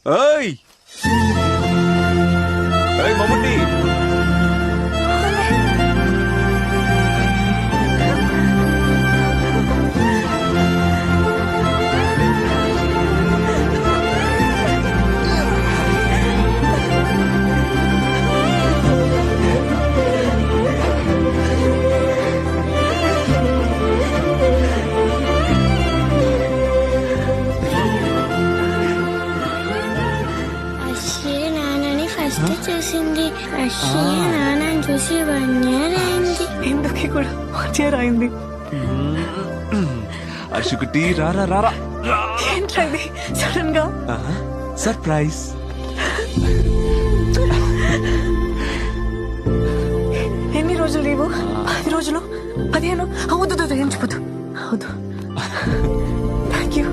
ఏయ్ ఏయ్ మమ్ముట్టి ఫస్ట్ చూసింది నాన్నని చూసి 1 year అయింది. ఎందుకు కూడా 1 year అయింది. అర్షుకుటి రారా రారా ఏంట్రా ఇది సడన్ గా సర్ప్రైజ్. ఎన్ని రోజులు లీవు? 10 రోజులు 15. అవుదు ఏం చెప్పదు. అవుదు. Thank you.